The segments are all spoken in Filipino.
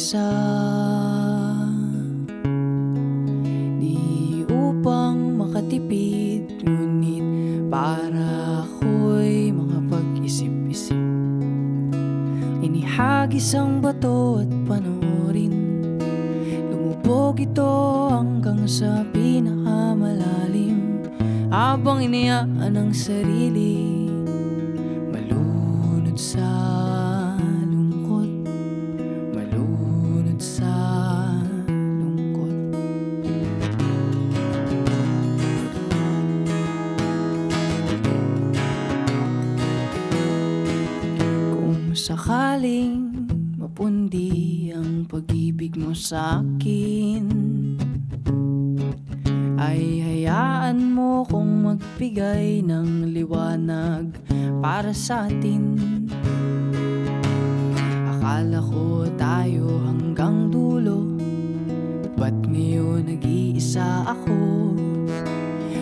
mag-isa, di upang makatipid, ngunit para ako'y makapag-isip-isip. Inihagis ang bato at panoorin, lumubog ito hanggang sa pinakamalalim. Habang iniyaan ang sarili, malunod sa lungkot, malunod sa lungkot. Kung sakaling mapundi ang pag-ibig mo sa akin, ay hayaan mo kong magbigay ng liwanag para sa atin. Akala ko tayo hanggang dulo, ba't ngayon nag-iisa ako?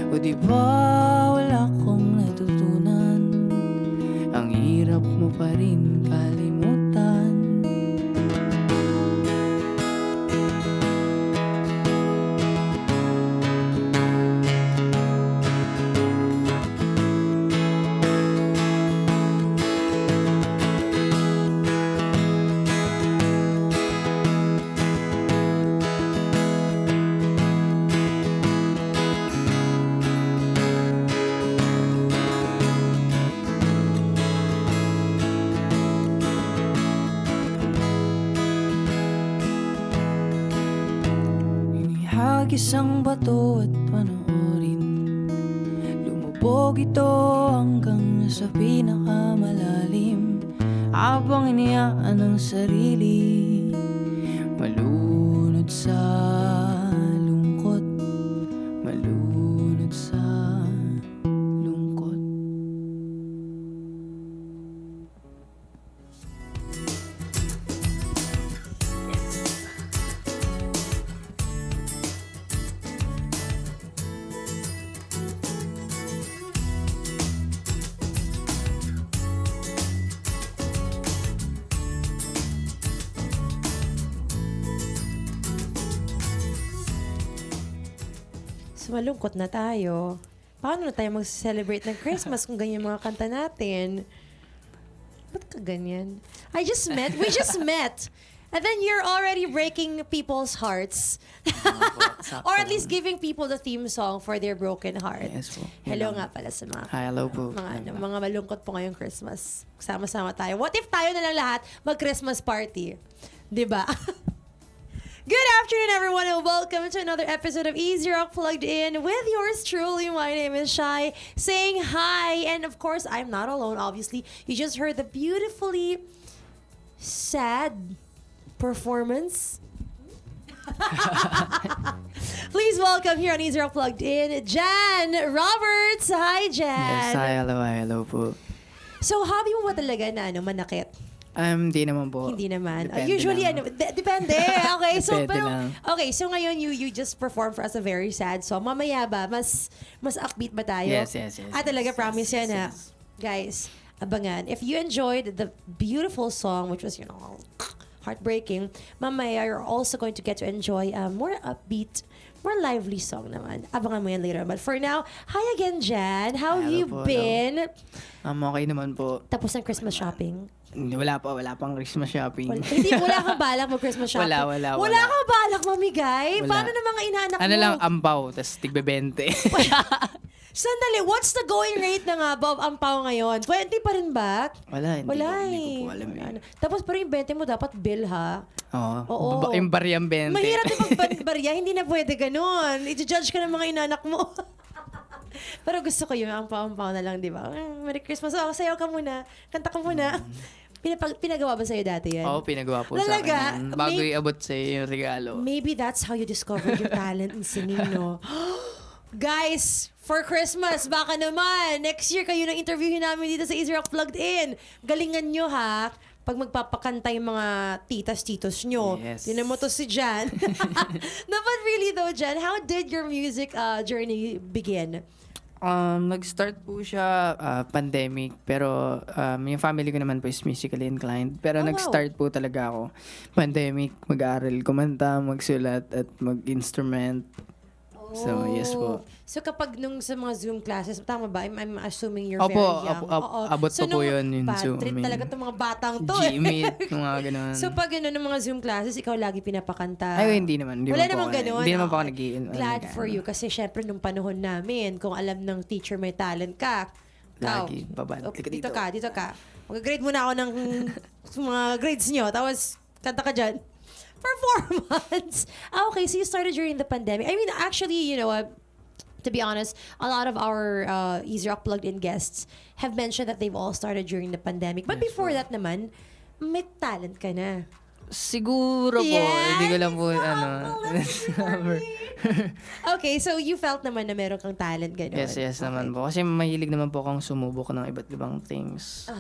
O di ba wala akong natutunan? Ang hirap mo pa rin kalimutan. Hagis ang bato at panoorin, lumubog ito hanggang sa pinakamalalim. Habang iniyaan ang sarili, malunod sa lungkot, malunod sa lungkot. So, malungkot na tayo. Paano na tayo mag-celebrate ng Christmas kung ganyan mga kanta natin? Ba't ka ganyan? We just met. And then you're already breaking people's hearts. Or at least giving people the theme song for their broken heart. Yes po. Hello nga pala sa mga Hi, hello po. mga malungkot po ngayong Christmas. Sama-sama tayo. What if tayo na lang lahat mag-Christmas party? 'Di ba? Good afternoon, everyone, and welcome to another episode of Easy Rock Plugged In with yours truly. My name is Shai, saying hi. And of course, I'm not alone, obviously. You just heard the beautifully sad performance. Please welcome here on Easy Rock Plugged In, Jan Roberts. Hi, Jan. Yes, hi, hello po. So, hobby mo ba talaga na manakit? Di naman po. Hindi naman. Depende Usually, lang. depende. Okay, so Depende lang. okay, so ngayon you just perform for us a very sad song. Mamaya ba mas upbeat ba tayo? Yes. Talaga yes, promise yan ha. yes. Guys, abangan. If you enjoyed the beautiful song, which was, heartbreaking, mamaya you're also going to get to enjoy a more upbeat, more lively song naman. Abangan mo yan later. But for now, hi again, Jan. How have Hello you po, been? Okay naman po. Tapos ng Christmas shopping? Wala pang Christmas shopping. Wala kang balak mag-Christmas shopping? Wala. Wala kang balak mamigay? Wala. Paano na mga inaanak Ano mo? lang, ampaw, tas tigbe-20. Sandali, what's the going rate ng Bob Ampaw ngayon? 20 pa rin ba? Wala, hindi Wala ko po alam eh. Tapos pero yung 20 mo dapat bill ha? Oo. Yung bariyang 20. Mahirap yung pagbarya, hindi na pwede ganun. I-judge ka ng mga inaanak mo. Pero gusto ko yung ampaw-ampaw na lang, di ba? Merry Christmas. Sayaw ka muna. Kanta ka muna. Pinagawa ba sa'yo dati yan? Oo, pinagawa po Talaga? sa akin. Bago iabot sa'yo yung regalo. Maybe that's how you discovered your talent in singing, no? Guys, for Christmas, baka naman, next year kayo nang interviewin namin dito sa Easy Rock Plugged In. Galingan nyo, ha? Pag magpapakanta yung mga titas-titos nyo. Yes. Tinan mo to si Jan. No, but really though, Jan, how did your music journey begin? Nag-start po siya pandemic, pero yung family ko naman po is musically inclined. Pero wow. nag-start po talaga ako pandemic, mag-aral, kumanta, magsulat, at mag-instrument. So, yes po. So kapag nung sa mga Zoom classes, tama ba? I'm assuming you're Opo, very young. abot pa po yun yung bad Zoom. trip talaga itong mga batang to. Gmeet, yung mga ganun. So pag ng mga Zoom classes, ikaw lagi pinapakanta. Ay, hindi naman. Wala naman ganun. Hindi naman po ako Glad for you. Kasi syempre nung panahon namin, kung alam ng teacher may talent ka, Lagi, babad. dito ka. Mag-grade muna ako ng mga grades nyo. Tapos, kanta ka dyan. For 4 months. Okay, so you started during the pandemic. I mean, actually, you know, to be honest, a lot of our Easy Rock Plugged-In guests have mentioned that they've all started during the pandemic. But before that naman, may talent ka na. Siguro po. Hindi ko lang po, Okay, so you felt naman na meron kang talent, gano'n? Yes naman po. Kasi mahilig naman po akong sumubok ng iba't ibang things.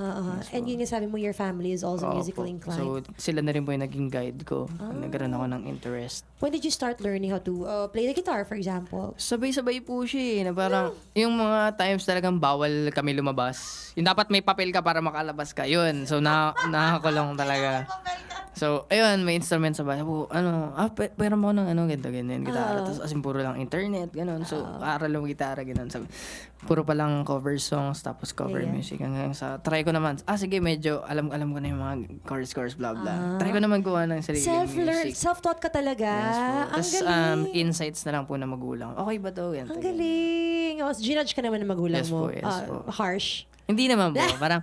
And yun nga sabi mo, your family is also Opo. musically inclined. So, sila na rin po yung naging guide ko. Nagkaroon ako ng interest. When did you start learning how to play the guitar, for example? Sabay-sabay po siya na parang yung mga times talagang bawal kami lumabas. Yung dapat may papel ka para makalabas ka. Yun. So, nakakulong talaga. So, ayun, may instrument sa bahay. Pera mo ng ganito, ganyan, gitara. Tapos, as in, puro lang internet, gano'n. So, aral lang gitara, gano'n. Sabi, puro pa lang cover songs, tapos cover music. Hanggang sa, try ko naman, sige, medyo, alam ko na yung mga chorus, blah, blah. Try ko naman gawa ng sariling music. Self-taught ka talaga? Yes po. Ang Tapos, galing. insights na lang po na magulang. Okay ba to? Ganito, Ang galing. Ginudge ka naman ng magulang Yes mo. po, yes po. Harsh. Hindi naman po. Parang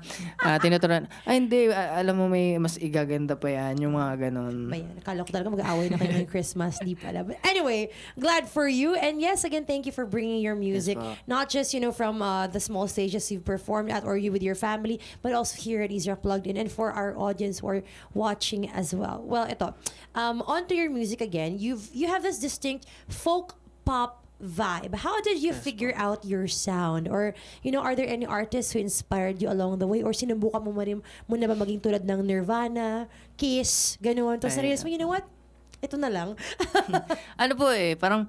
tinuturuan. Hindi. Alam mo may mas igaganda pa yan. Yung mga ganon. Ayan, akala ko talaga mag-aaway na kayo ngayong Christmas. Di pala. But anyway, glad for you. And yes, again, thank you for bringing your music. Yes, not just, from the small stages you've performed at or you with your family, but also here at Easy Rock Plugged In and for our audience who are watching as well. Well, ito. Onto your music again. You have this distinct folk pop vibe. How did you figure out your sound? Or, are there any artists who inspired you along the way? Or sinubukan mo na ba maging tulad ng Nirvana, Kiss, gano'n? Tapos narealize mo, you know what? Ito na lang. Parang,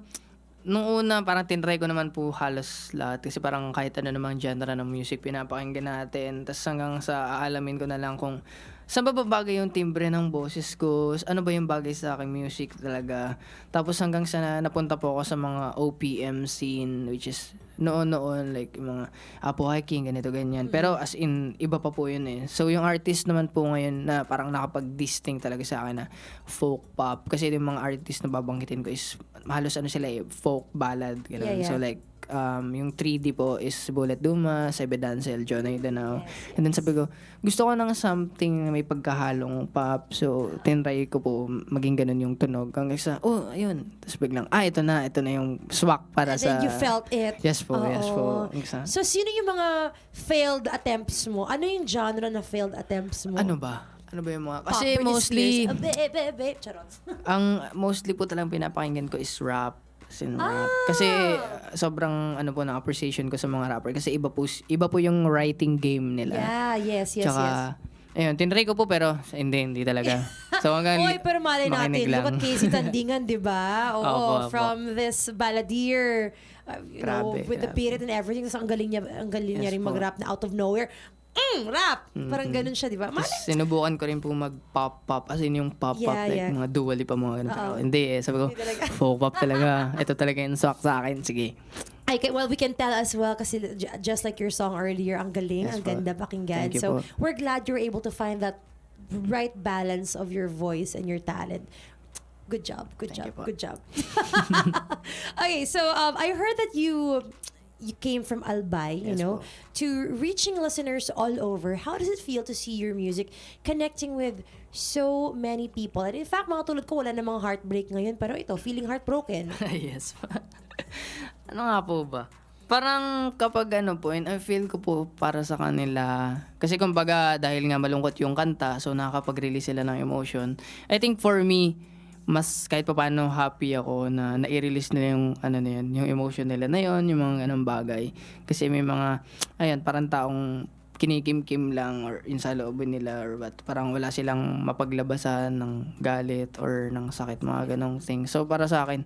nung una, parang tinry ko naman po halos lahat. Kasi parang kahit ano namang genre ng music, pinapakinggan natin. Tapos hanggang sa aalamin ko na lang kung saan ba bagay yung timbre ng boses ko, ano ba yung bagay sa aking music talaga. Tapos hanggang sa napunta po ako sa mga OPM scene, which is noon, like yung mga Apo Hiking, ganito, ganyan. Pero as in, iba pa po yun eh. So yung artist naman po ngayon na parang nakapag-distinct talaga sa akin na folk pop. Kasi yung mga artist na babanggitin ko is halos sila folk ballad. Ganun. Yeah. So like, yung 3D po is Bullet Duma, Sebe Dancel, Jonay Danao. And then sabi ko, gusto ko ng something na may pagkahalong pop. So, tinry ko po maging ganun yung tunog. Hanggang sa, ayun. Tapos biglang, ito na yung swak para And sa... then you felt it. Yes po. So, sino yung mga failed attempts mo? Ano yung genre na failed attempts mo? Ano ba yung mga... Pop, Kasi Britney mostly... Spears. Charot. ang mostly po talagang pinapakinggan ko is rap. Rap. Kasi sobrang na appreciation ko sa mga rapper kasi iba po yung writing game nila. Yeah, yes. Tsaka, ayun, tinry ko po pero hindi talaga. So hanggang Pero malay natin, lang. look at Casey Tandingan, di ba? Oo, Opo. from this balladeer, Grabe, with the period and everything. So ang galing niya rin po. mag-rap na out of nowhere. Rap! Parang ganun siya, di ba? Tapos sinubukan ko rin po mag-pop-pop. As in yung pop-pop, Yeah. like mga Dua Lipa, mga ganun. Pero hindi sabi ko, folk-pop talaga. Ito talaga yung swak sa akin. Sige. Well, we can tell as well kasi just like your song earlier, ang galing, Yes ang po. ganda pakinggan. Thank you So, po. we're glad you're able to find that right balance of your voice and your talent. Good job. Thank you po. Good job. Okay, so I heard that you came from Albay, Yes po. to reaching listeners all over. How does it feel to see your music connecting with so many people? And in fact, mga tulad ko, wala namang heartbreak ngayon, pero ito, feeling heartbroken. Yes. Ano nga po ba? Parang kapag I feel ko po para sa kanila. Kasi kumbaga, dahil nga malungkot yung kanta, so nakakapag-release sila ng emotion. I think for me, mas kahit pa paano happy ako na nai-release nila yung yung emotion nila na yun, yung mga ganong bagay. Kasi may mga, parang taong kinikimkim lang or insalobin nila or what. Parang wala silang mapaglabasan ng galit or ng sakit, mga ganong things. So para sa akin,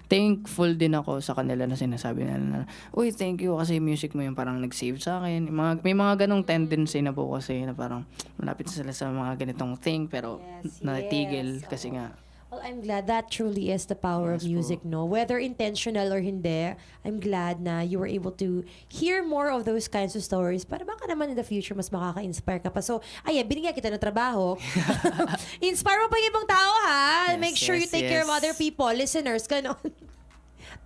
thankful din ako sa kanila na sinasabi nila na, uy, thank you kasi music mo yung parang nag-save sa akin. May mga ganong tendency na po kasi na parang malapit sila sa mga ganitong thing pero natigil kasi nga. Well, I'm glad that truly is the power of Yes music, no? Whether intentional or hindi, I'm glad na you were able to hear more of those kinds of stories para baka naman in the future mas makaka-inspire ka pa. So, ayan, binigyan kita ng trabaho. Inspire mo pa yung ibang tao, ha? Yes, Make sure you take care of other people, listeners, ganon.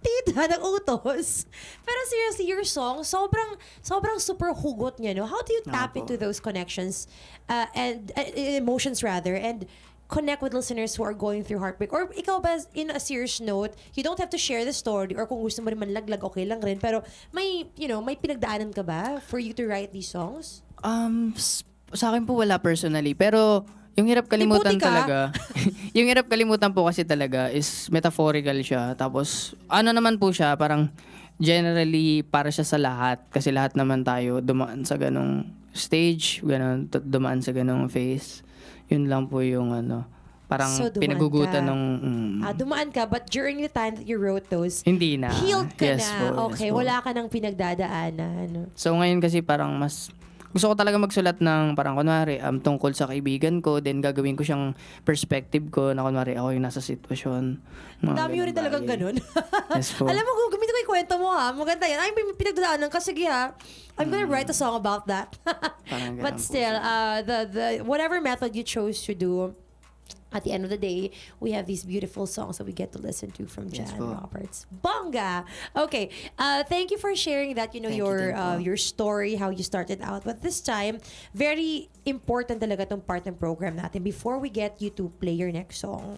Tita, ng utos. Pero seriously, your song, sobrang super hugot niya, no? How do you tap into those connections and emotions rather, and connect with listeners who are going through heartbreak? Or ikaw ba, in a serious note, you don't have to share the story, or kung gusto mo rin manlaglag, okay lang rin. Pero may pinagdaanan ka ba for you to write these songs? Sa akin po wala personally, pero yung hirap kalimutan Puti ka. talaga. Yung hirap kalimutan po kasi talaga is metaphorical siya. Tapos ano naman po siya, parang generally para siya sa lahat kasi lahat naman tayo dumaan sa ganong stage, dumaan sa ganong phase. Yun lang po yung parang So, dumaan pinagugutan ka. ng Dumaan ka, but during the time that you wrote those, hindi na. healed ka Yes na. po, Okay, yes po. wala ka nang pinagdadaanan. So ngayon kasi parang mas gusto ko talaga magsulat ng parang kunwari tungkol sa kaibigan ko, then gagawin ko siyang perspective ko na kunwari ako yung nasa sitwasyon. Mga Dami yun rin ganung talagang bagay. ganun. Yes po. Alam mo, gamitin ko yung kwento mo, ha? Maganda yan. Ay, may pinagdadaanan ka. Sige, ha? I'm gonna write a song about that. Parang ganun But po still, the whatever method you chose to do, at the end of the day, we have these beautiful songs that we get to listen to from Yes Jan po. Roberts. Bongga! Okay, thank you for sharing that, Thank you, your thank you. your story, how you started out. But this time, very important talaga tong part ng program natin. Before we get you to play your next song,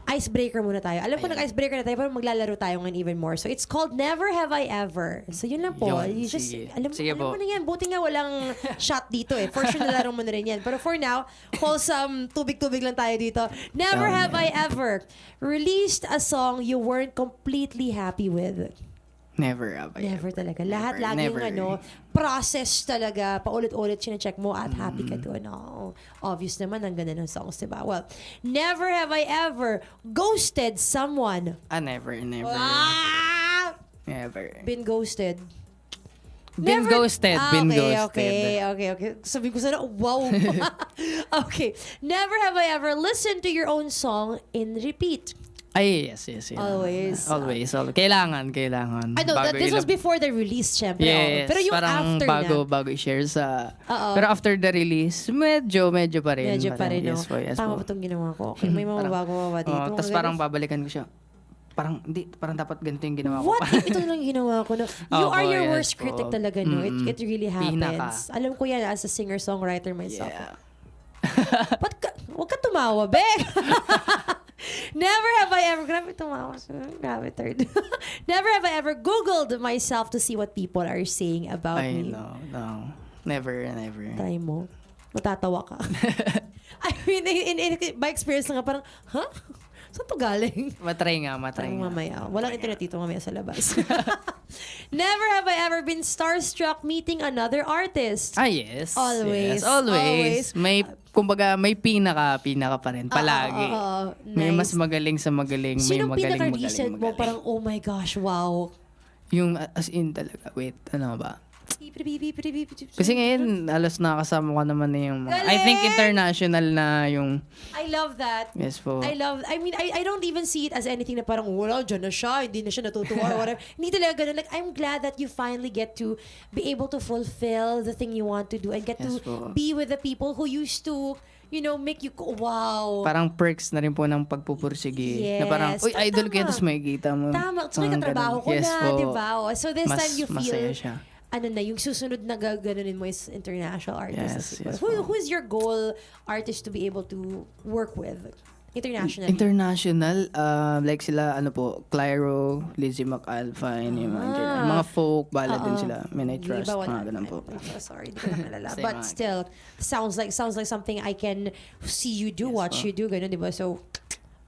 icebreaker muna tayo. Alam ko Ayan. nag-icebreaker na tayo, pero maglalaro tayo ngayon even more. So, it's called Never Have I Ever. So, yun lang po. Yun, You just, sige. alam Sige mo po. na yan. Buti nga walang shot dito eh. For sure, nalaro mo na rin yan. Pero for now, wholesome, tubig-tubig lang tayo dito. Never have I ever released a song you weren't completely happy with. Never have I Never ever. talaga. Lahat Never, laging never. process talaga. Paulit-ulit sinecheck mo at happy ka doon. Oh, obvious naman, ang ganda ng songs, diba? Well, never have I ever ghosted someone. Never. Ah! Never. Been ghosted. Been ghosted. Been ghosted. Okay. Sabi ko sana, wow. Okay. Never have I ever listened to your own song in repeat. Ay, yes. Always. Always. Kailangan. I know, Bago this was ilab- before the release, syempre. Yes, Pero yung parang after bago i-share sa... Oo. Pero after the release, medyo pa rin. Medyo pa rin, no? Yes po. Tama ba itong ginawa ko? Okay, may mga bago ba dito? Mga Tapos ganun. parang babalikan ko siya. Parang dapat ganito yung ginawa ko. What if ito lang yung ginawa ko? No? You Opo, are your yes worst po. critic talaga, no? It really happens. Pinaka. Alam ko yan as a singer-songwriter myself. Yeah. Huwag ka tumawa, be! Never have I ever, grabe tumawa. Grabe third. Never have I ever Googled myself to see what people are saying about Ay, me. no. Never. Try mo. Matatawa ka. I mean, in my experience lang nga, parang, huh? Saan to galing? Matry nga. Parang mamaya. Walang internet dito mamaya sa labas. Never have I ever been starstruck meeting another artist. Yes. Always. Yes, always. Kumbaga, may pinaka pa rin. Palagi. May mas magaling sa magaling. Sinong may pinaka-recent magaling. mo? Parang, oh my gosh, wow. Yung as in talaga. Wait, ano ba? Kasi ngayon, alas nakasama ko naman na yung mga... I think international na yung... I love that. Yes po. I mean, I don't even see it as anything na parang, wala, dyan na siya, hindi na siya natutuwa or whatever. Hindi talaga ganun. Like, I'm glad that you finally get to be able to fulfill the thing you want to do and get Yes to po. be with the people who used to, make you go, wow. Parang perks na rin po ng pagpupursige. Na parang, Yes. uy, idol ko yan, Tama. tapos makikita mo. Tama. So, may Parang katrabaho ganun. ko Yes na, po. di ba? So, this time you feel, masaya siya. yung susunod na gaganunin mo is international artist. Yes, Who's your goal artist to be able to work with? Internationally. International, like sila, Clairo, Lizzie McAlpine, yung mga folk, ballad din sila. Men I Trust, mga ganun po. I'm so sorry, di ko na malala. Basta But yung mga- still, sounds like something I can see you do, Yes, watch po. you do, ganun, di ba? So,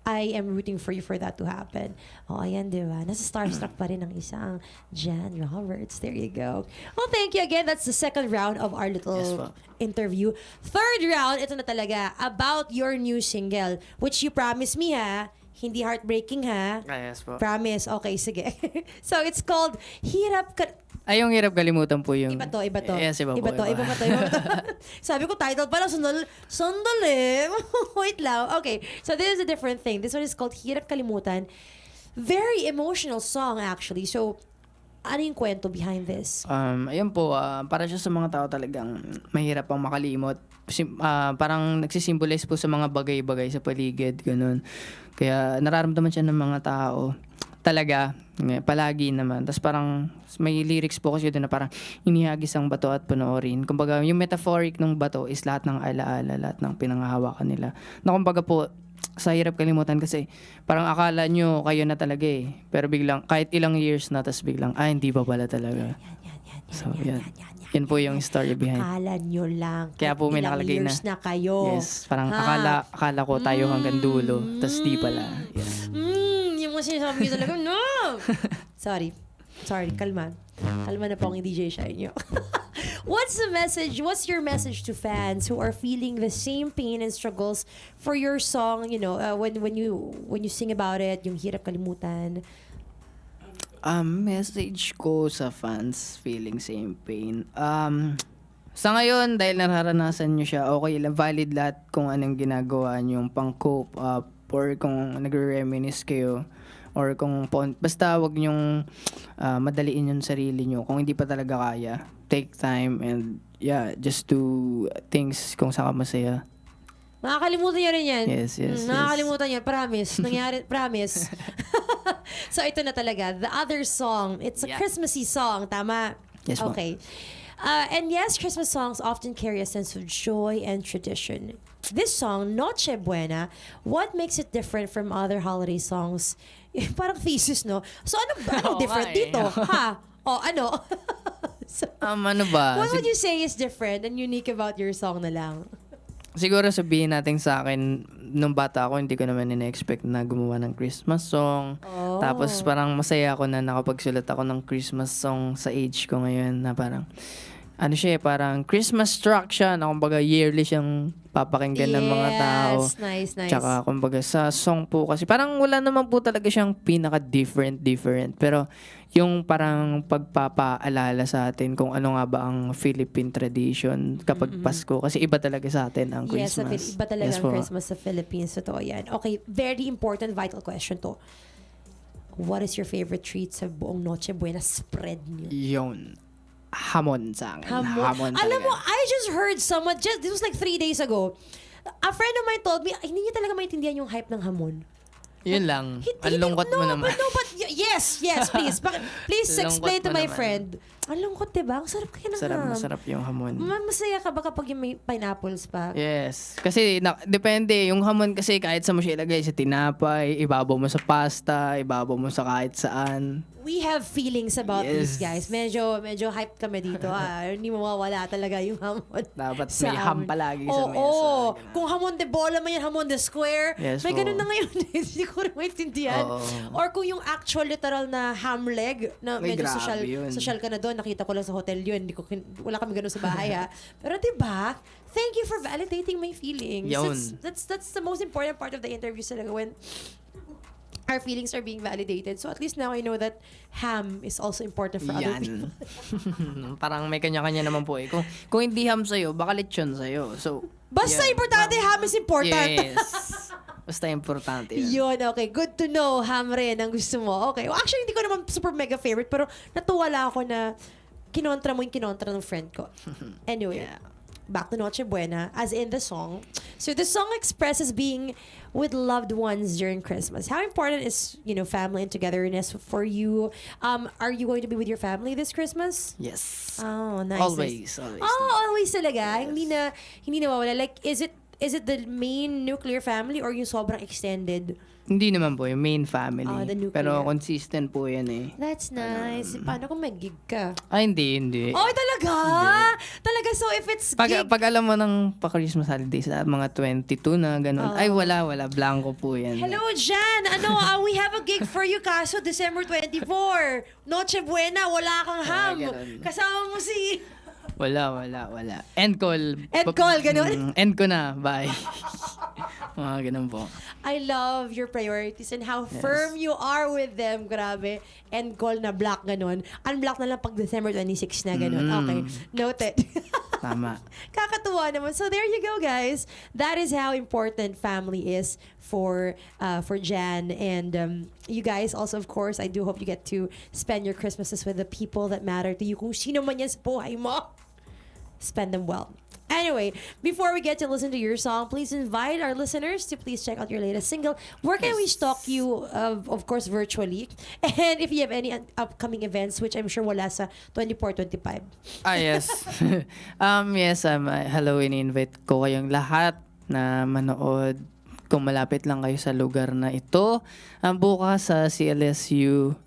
I am rooting for you for that to happen. Oh, ayan, di ba? Nasa starstruck pa rin ang isang Jan Roberts. There you go. Well, thank you again. That's the second round of our Yes, little po. interview. Third round, ito na talaga, about your new single, which you promised me, ha? Hindi heartbreaking, ha? Yes po. Promise. Okay, sige. So, it's called Hirap Ka... Ay, yung hirap kalimutan po yung... Iba to. Yes, iba po. Iba to. Sabi ko, title pala, sandali. Wait lang. Okay, so this is a different thing. This one is called Hirap Kalimutan. Very emotional song, actually. So, ano yung kwento behind this? Ayun po, para siya sa mga tao talagang mahirap pang makalimot. Parang nagsisimbolize po sa mga bagay-bagay sa paligid, ganun. Kaya nararamdaman siya ng mga tao. Talaga, palagi naman. Tapos parang may lyrics po kasi doon na parang inihagis ang bato at panoorin. Kumbaga, yung metaphoric ng bato is lahat ng alaala, lahat ng pinanghahawakan nila. Na kumbaga po, sa hirap kalimutan kasi parang akala nyo kayo na talaga eh. Pero biglang, kahit ilang years na, tapos biglang, hindi pa pala talaga. So, yan. Yan po yung story behind. Akala nyo lang. Kaya po may ilang nakalagay years na kayo. Yes, parang Ha? akala ko tayo hanggang dulo, tapos di pala. Yeah. Yung mga sinasabi nyo talaga, no! Sorry, kalma. Kalma na po ang DJ Shine nyo. What's your message to fans who are feeling the same pain and struggles for your song, when you sing about it, yung Hirap Kalimutan? Message ko sa fans feeling same pain. Sa ngayon, dahil nararanasan nyo siya, okay lang, valid lahat kung anong ginagawa nyo, pang cope up, or kung nagre-reminisce kayo, or kung basta wag nyong madaliin yung sarili nyo. Kung hindi pa talaga kaya, take time and just do things kung saan ka masaya. Makakalimutan nyo rin yan. Yes. Makakalimutan yan. Promise. Nangyari, promise. So, ito na talaga. The other song. It's a Yeah. Christmassy song. Tama? Yes, ma'am. Okay. And yes, Christmas songs often carry a sense of joy and tradition. This song, Noche Buena, what makes it different from other holiday songs? Parang thesis, no? So, anong Oo different nga eh. dito? Ha? O, ano? So, Ano ba? what would you say is different and unique about your song na lang? Siguro sabihin natin sa akin, nung bata ako, hindi ko naman in-expect na gumawa ng Christmas song. Oh. Tapos parang masaya ako na nakapagsulat ako ng Christmas song sa age ko ngayon na parang, parang Christmas track siya na kumbaga yearly siyang papakinggan ng mga tao. Yes, nice. Tsaka kumbaga sa song po kasi parang wala naman po talaga siyang pinaka-different. Pero yung parang pagpapaalala sa atin kung ano nga ba ang Philippine tradition kapag Pasko. Kasi iba talaga sa atin ang Yes, Christmas. iba talaga Yes ang po. Christmas sa Philippines. Totoo yan. Okay, very important, vital question to. What is your favorite treat sa buong Noche Buena spread niyo? Yun. Hamon sa akin. Hamon Alam talaga. mo, I just heard someone, this was like 3 days ago, a friend of mine told me, hindi niya talaga maintindihan yung hype ng hamon. Yun lang. Hindi- Ang lungkot mo naman. But yes, please. Please Lungkot explain to mo my naman. friend. Ang lungkot, diba? Ang sarap kaya ng ham. Masarap yung hamon. Masaya ka ba kapag yung may pineapples pa? Yes. Kasi depende. Yung hamon kasi kahit sa mo siya ilagay, sa tinapay, ibabaw mo sa pasta, ibabaw mo sa kahit saan. We have feelings about these Yes. guys. Medyo hyped kami dito. Hindi mawawala talaga yung hamon. Dapat sa may ham amin. palagi sa mesa. Oo. Ganun. Kung hamon de bola man yan, hamon de square. Yes may po. ganun na ngayon. Hindi ko rin maintindihan. Oo. Or kung yung actual literal na ham leg, na Ay, medyo grabe yun. social ka na doon. Nakita ko lang sa hotel yun. Wala kami ganun sa bahay ha. Pero diba, thank you for validating my feelings. Yun. That's the most important part of the interview talaga when our feelings are being validated. So at least now I know that ham is also important for other people. Yan. Parang may kanya-kanya naman po eh. Kung hindi ham sa'yo, baka lechon sa'yo. So, Basta yan. importante, ham is important. Yes. Basta importante yun. Yun, okay. Good to know, ham rin ang gusto mo. Okay. Well, actually, hindi ko naman super mega favorite, pero natuwa lang ako na kinontra mo yung kinontra ng friend ko. Anyway, Yeah. back to Noche Buena, as in the song. So the song expresses being with loved ones during Christmas. How important is, family and togetherness for you? Are you going to be with your family this Christmas? Yes. Oh, nice. Always. Oh, always talaga. Yes. Hindi na wawala. Like, is it is it the main nuclear family or yung sobrang extended? Hindi naman po, yung main family. The nuclear. Pero consistent po yan eh. That's nice. Paano kung may gig ka? Ay, hindi. Oh, talaga? Talaga, so if it's gig... Pag alam mo ng pa-Christmas holidays, mga 22 na, gano'n. Ay, wala. Blanco po yan. Hello, Jan! We have a gig for you, kaso December 24. Noche Buena, wala kang ham. ganun. Kasama mo si... Wala. End call. Ganun? End ko na. Bye. Mga ganun po. I love your priorities and how firm you are with them. Grabe. End call na block, ganun. Unblock na lang pag December 26 na, ganun. Okay. Noted. Tama. Kakatuwa naman. So there you go, guys. That is how important family is for Jan. And you guys also, of course, I do hope you get to spend your Christmases with the people that matter to you. Kung sino man yan sa buhay mo, spend them well. Anyway, before we get to listen to your song, please invite our listeners to please check out your latest single. Where can we stalk you, of course, virtually? And if you have any upcoming events, which I'm sure wala sa 24-25. Yes. Yes, hello, ini-invite ko kayong lahat na manood kung malapit lang kayo sa lugar na ito. Bukas sa CLSU,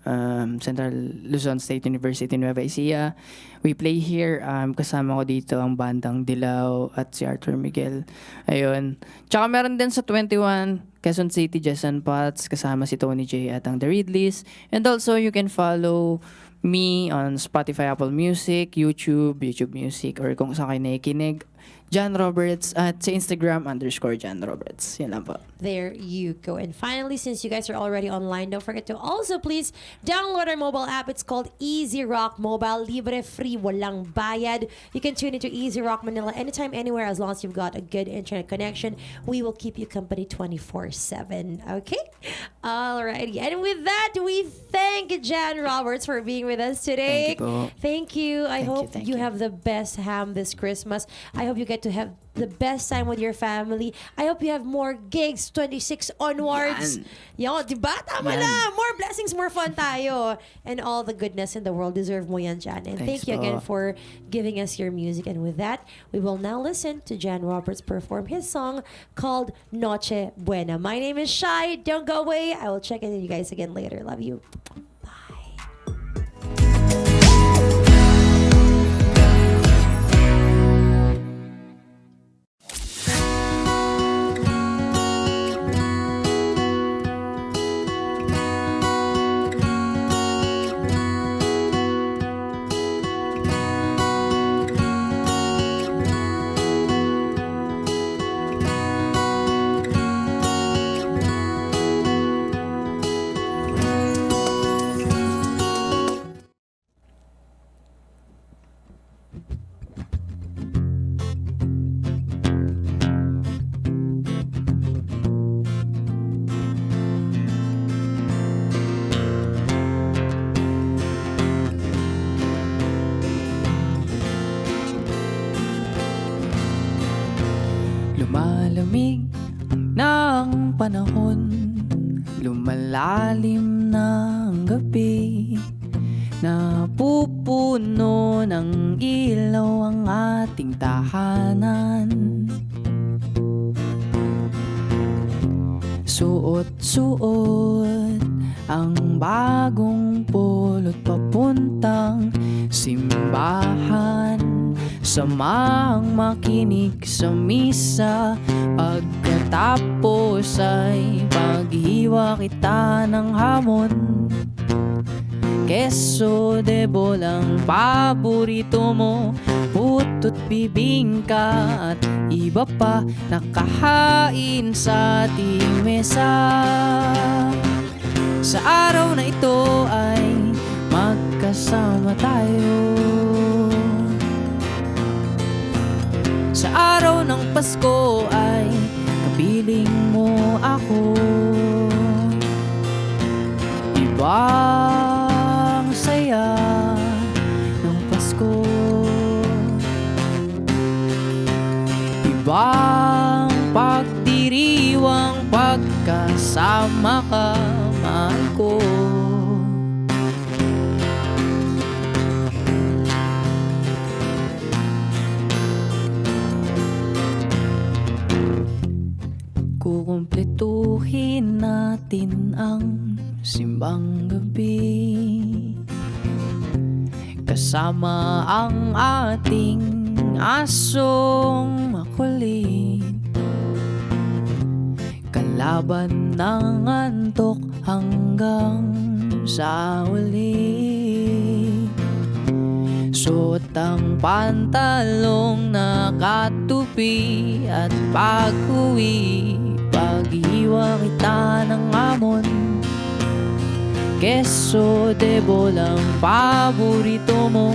Central Luzon State University, Nueva Ecija. We play here. Kasama ko dito ang bandang Dilaw at si Arthur Miguel. Ayun. Tsaka meron din sa 21, Quezon City, Jess and Potts. Kasama si Tony J at ang The Ridleys. And also, you can follow me on Spotify, Apple Music, YouTube Music, or kung saan kayo nakikinig, Jan Roberts at sa Instagram _Jan Roberts. Yan lang po. There you go. And finally, since you guys are already online, don't forget to also please download our mobile app. It's called Easy Rock Mobile. Libre, free, walang bayad. You can tune into Easy Rock Manila anytime, anywhere, as long as you've got a good internet connection. We will keep you company 24/7. Okay? Alrighty. And with that, we thank Jan Roberts for being with us today. Thank you po. Thank you. I hope Thank you you. have the best ham this Christmas. I hope you get to have the best time with your family. I hope you have more gigs 26 onwards. Yan, diba? Tama Yan. na. More blessings, more fun tayo. And all the goodness in the world. Deserve mo yan, Jan. And Thanks thank you again po. for giving us your music. And with that, we will now listen to Jan Roberts perform his song called Noche Buena. My name is Shai. Don't go away. I will check in with you guys again later. Love you. Lumalamig ng panahon, lumalalim ng gabi, napupuno ng ilaw ang ating tahanan. Suot-suot ang bagong pulot papuntang simbahan. Samahang makinig sa misa, pagkatapos ay paghiwa kita ng hamon. Keso de bolang paborito mo, puto't bibingka at iba pa nakahain sa ating mesa. Sa araw na ito ay magkasama tayo. Sa araw ng Pasko ay kapiling mo ako. Ibang saya ng Pasko, ibang pagdiriwang pagkasama ka, mahal ko. kumpletuhin natin ang simbang gabi kasama ang ating asong makulit, kalaban ng antok hanggang sa huli. Suot ang pantalong nakatupi at pag-uwi, pag-iwa kita ng amon. Keso de bolang paborito mo,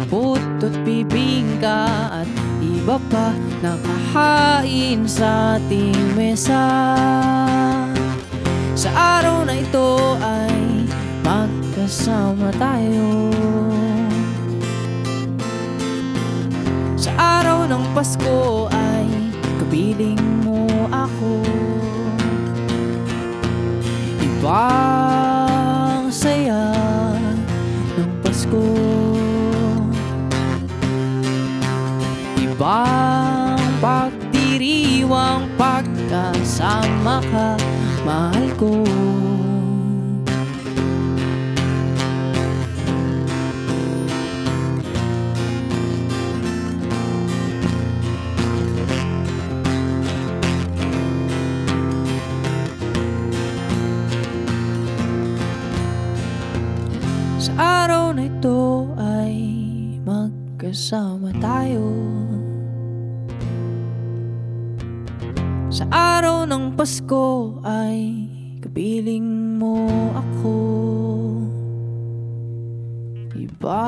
puto't bibingka at iba pa nakahain sa ating mesa. Sa araw na ito ay magkasama tayo. Sa araw ng Pasko ay kapiling mo ako. Ibang saya ng Pasko, ibang pagdiriwang pagkasama ka, mahal ko. Sa araw na ito ay magkasama tayo. Sa araw ng Pasko ay kapiling mo ako. Iba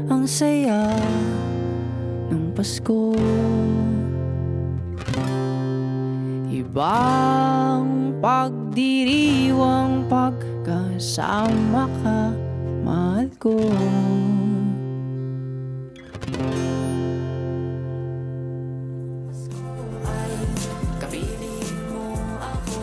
ang saya ng Pasko, ibang pagdiriwang pagkasama ka, mahal ko. Kapiling mo ako.